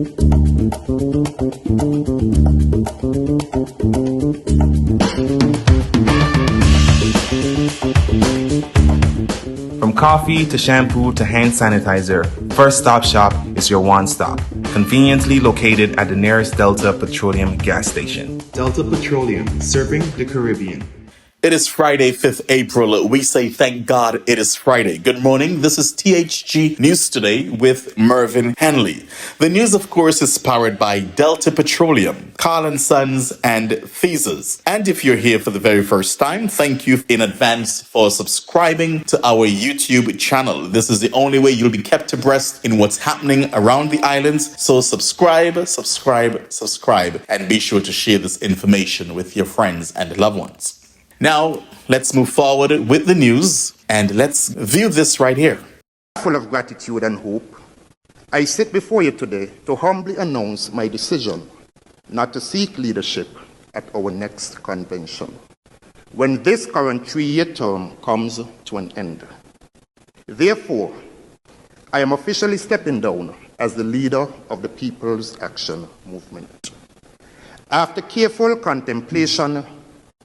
From coffee to shampoo to hand sanitizer, First Stop Shop is your one-stop, conveniently located at the nearest Delta Petroleum gas station. Delta Petroleum, serving the Caribbean. It is Friday, 5th April. We say thank God it is Friday. Good morning. This is THG News Today with Mervyn Henley. The news, of course, is powered by Delta Petroleum, Carl & Sons, and Feezers. And if you're here for the very first time, thank you in advance for subscribing to our YouTube channel. This is the only way you'll be kept abreast in what's happening around the islands. So subscribe, and be sure to share this information with your friends and loved ones. Now, let's move forward with the news, and let's view this right here. Full of gratitude and hope, I sit before you today to humbly announce my decision not to seek leadership at our next convention, when this current 3-year term comes to an end. Therefore, I am officially stepping down as the leader of the People's Action Movement. After careful contemplation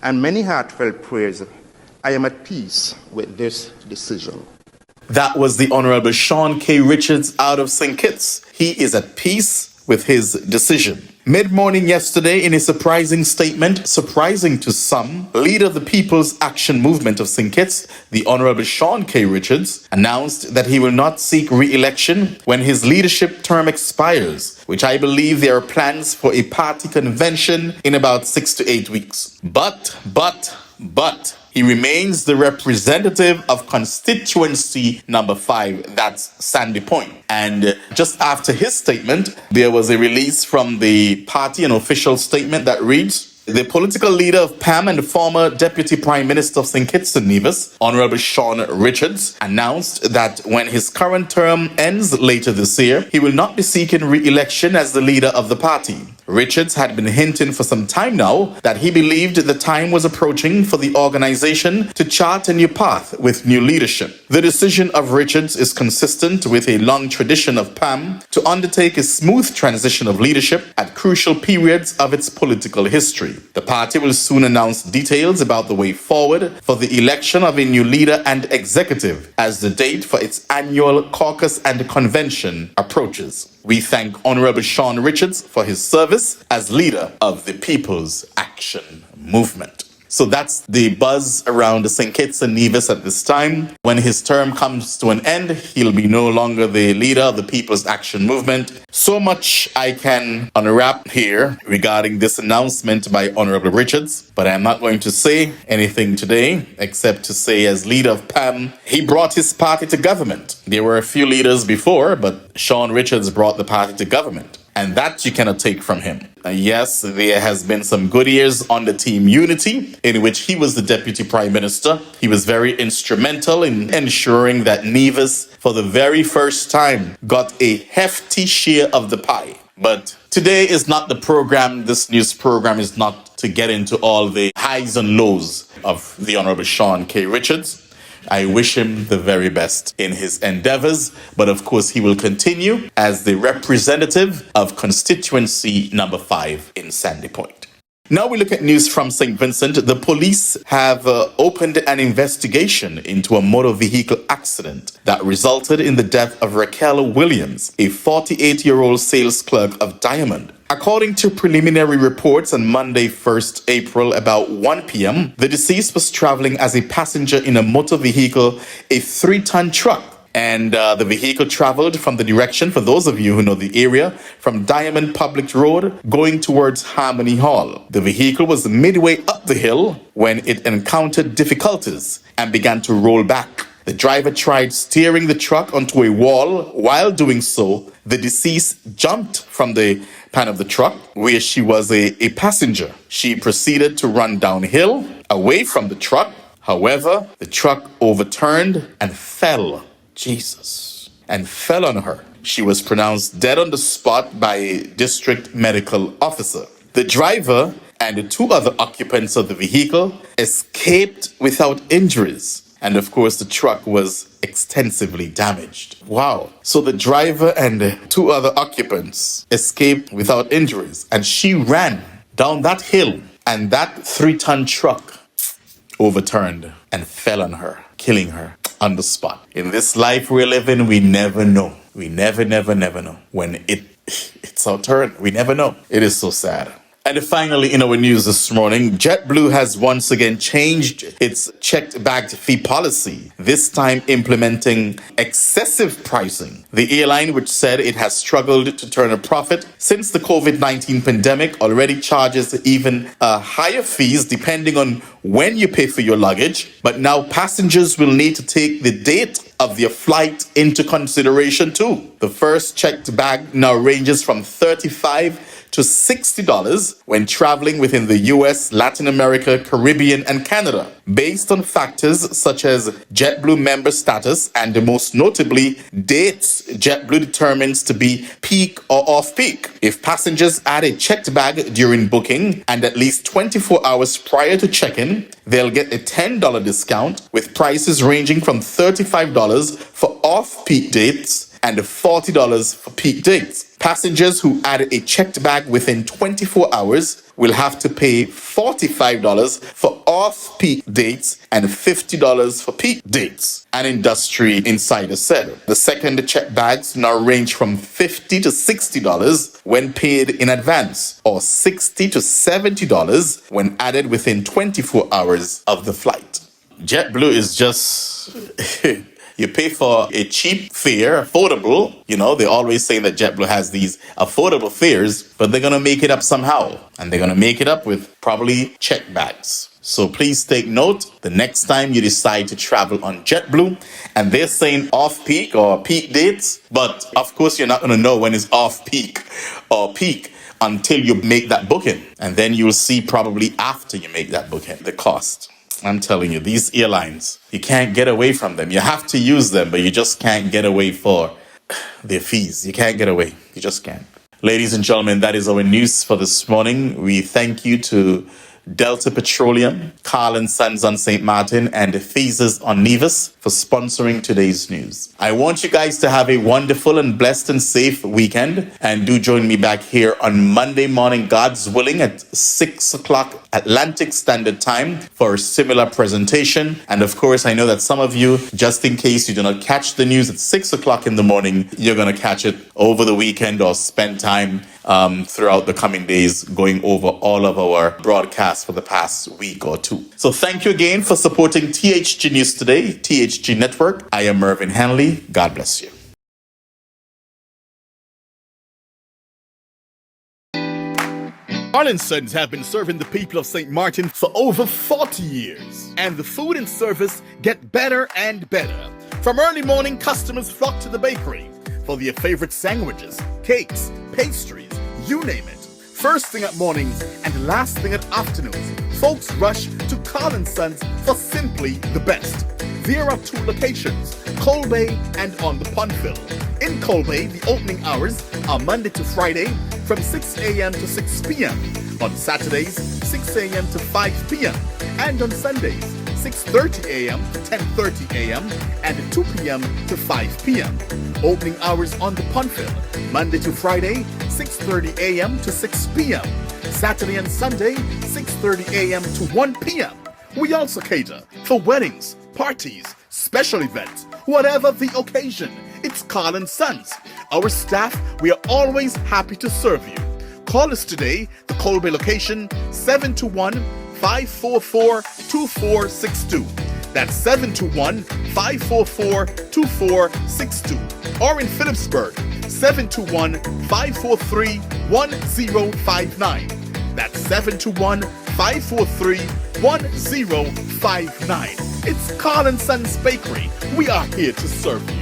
and many heartfelt prayers, I am at peace with this decision. That was the Honorable Shawn K. Richards out of St. Kitts. He is at peace with his decision. Mid-morning yesterday, in a surprising statement, surprising to some, leader of the People's Action Movement of St. Kitts, the Honorable Shawn K. Richards, announced that he will not seek re-election when his leadership term expires, which I believe there are plans for a party convention in about 6 to 8 weeks. But, he remains the representative of constituency number 5, that's Sandy Point. And just after his statement, there was a release from the party, an official statement that reads, the political leader of PAM and the former Deputy Prime Minister of St. Kitts and Nevis, Honorable Shawn Richards, announced that when his current term ends later this year, he will not be seeking re-election as the leader of the party. Richards had been hinting for some time now that he believed the time was approaching for the organization to chart a new path with new leadership. The decision of Richards is consistent with a long tradition of PAM to undertake a smooth transition of leadership at crucial periods of its political history. The party will soon announce details about the way forward for the election of a new leader and executive as the date for its annual Caucus and Convention approaches. We thank Honorable Shawn Richards for his service as leader of the People's Action Movement. So that's the buzz around St. Kitts and Nevis at this time. When his term comes to an end, he'll be no longer the leader of the People's Action Movement. So much I can unwrap here regarding this announcement by Honorable Richards, but I'm not going to say anything today except to say as leader of PAM, he brought his party to government. There were a few leaders before, but Shawn Richards brought the party to government. And that you cannot take from him. Yes, there has been some good years on the Team Unity, in which he was the Deputy Prime Minister. He was very instrumental in ensuring that Nevis, for the very first time, got a hefty share of the pie. But today is not the program. This news program is not to get into all the highs and lows of the Honorable Shawn K. Richards. I wish him the very best in his endeavors, but of course he will continue as the representative of constituency number 5 in Sandy Point. Now we look at news from St. Vincent. The police have opened an investigation into a motor vehicle accident that resulted in the death of Raquel Williams, a 48-year-old sales clerk of Diamond. According to preliminary reports on Monday, 1st April, about 1 p.m., the deceased was traveling as a passenger in a motor vehicle, a 3-ton truck. And the vehicle traveled from the direction, for those of you who know the area, from Diamond Public Road going towards Harmony Hall. The vehicle was midway up the hill when it encountered difficulties and began to roll back. The driver tried steering the truck onto a wall. While doing so, the deceased jumped from the pan of the truck where she was a passenger. She proceeded to run downhill away from the truck. However, the truck overturned and fell. And fell on her. She was pronounced dead on the spot by a district medical officer. The driver and the 2 other occupants of the vehicle escaped without injuries. And of course, the truck was extensively damaged. Wow. So the driver and 2 other occupants escaped without injuries, and she ran down that hill, and that 3-ton truck overturned and fell on her, killing her on the spot. In this life we're living, we never know. We never know when it's our turn. We never know. It is so sad. And finally, in our news this morning, JetBlue has once again changed its checked bagged fee policy, this time implementing excessive pricing. The airline, which said it has struggled to turn a profit since the COVID-19 pandemic, already charges even higher fees depending on when you pay for your luggage. But now passengers will need to take the date of their flight into consideration too. The first checked bag now ranges from $35 to $60 when traveling within the US, Latin America, Caribbean, and Canada, based on factors such as JetBlue member status and most notably dates JetBlue determines to be peak or off-peak. If passengers add a checked bag during booking and at least 24 hours prior to check-in, they'll get a $10 discount, with prices ranging from $35 for off-peak dates and $40 for peak dates. Passengers who added a checked bag within 24 hours will have to pay $45 for off-peak dates and $50 for peak dates. An industry insider said the second checked bags now range from $50 to $60 when paid in advance, or $60 to $70 when added within 24 hours of the flight. JetBlue is just... You pay for a cheap fare, affordable. You know, they're always saying that JetBlue has these affordable fares, but they're going to make it up somehow. And they're going to make it up with probably check bags. So please take note the next time you decide to travel on JetBlue, and they're saying off-peak or peak dates, but of course you're not going to know when it's off-peak or peak until you make that booking. And then you'll see probably after you make that booking, the cost. I'm telling you, these airlines, you can't get away from them. You have to use them, but you just can't get away for their fees. You can't get away. You just can't. Ladies and gentlemen, that is our news for this morning. We thank you to Delta Petroleum, Carl & Sons on St. Martin, and Ephesus on Nevis for sponsoring today's news. I want you guys to have a wonderful and blessed and safe weekend, and do join me back here on Monday morning, God's willing, at 6 o'clock Atlantic Standard Time for a similar presentation. And of course, I know that some of you, just in case you do not catch the news at 6 o'clock in the morning, you're going to catch it over the weekend or spend time throughout the coming days going over all of our broadcasts for the past week or two. So thank you again for supporting THG News Today, THG Network. I am Mervyn Hanley. God bless you. Carl & Sons have been serving the people of St. Martin for over 40 years. And the food and service get better and better. From early morning, customers flock to the bakery for their favorite sandwiches, cakes, pastries, you name it. First thing at mornings and last thing at afternoons, folks rush to Carl & Sons for simply the best. There are 2 locations, Colbay and on the Pondville. In Colbay, the opening hours are Monday to Friday from 6 a.m. to 6 p.m. On Saturdays, 6 a.m. to 5 p.m. And on Sundays, 6:30 a.m. to 10:30 a.m. and 2 p.m. to 5 p.m. Opening hours on the Pondville, Monday to Friday, 6:30 a.m. to 6 p.m. Saturday and Sunday, 6:30 a.m. to 1 p.m. We also cater for weddings, parties, special events, whatever the occasion. It's Carl & Sons. Our staff, we are always happy to serve you. Call us today, the Colbay location, 721-544-2462. That's 721-544-2462. Or in Phillipsburg, 721-543-1059. That's 721-543-1059. It's Carl & Sons Bakery. We are here to serve you.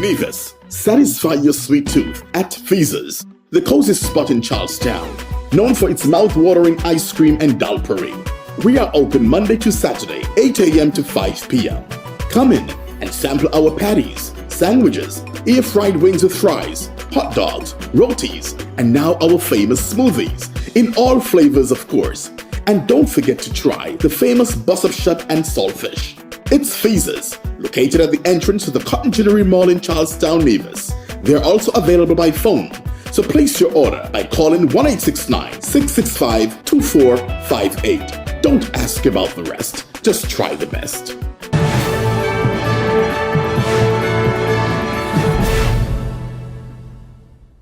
Nevis, satisfy your sweet tooth at Feases, the coziest spot in Charlestown, known for its mouth-watering ice cream and dal parade. We are open Monday to Saturday, 8 a.m. to 5 p.m. Come in and sample our patties, sandwiches, air-fried wings with fries, hot dogs, rotis, and now our famous smoothies, in all flavors of course. And don't forget to try the famous bus-up shot and saltfish. It's Feezes, located at the entrance to the Cotton Ginnery Mall in Charlestown, Nevis. They're also available by phone, so place your order by calling 1-869-665-2458. Don't ask about the rest, just try the best.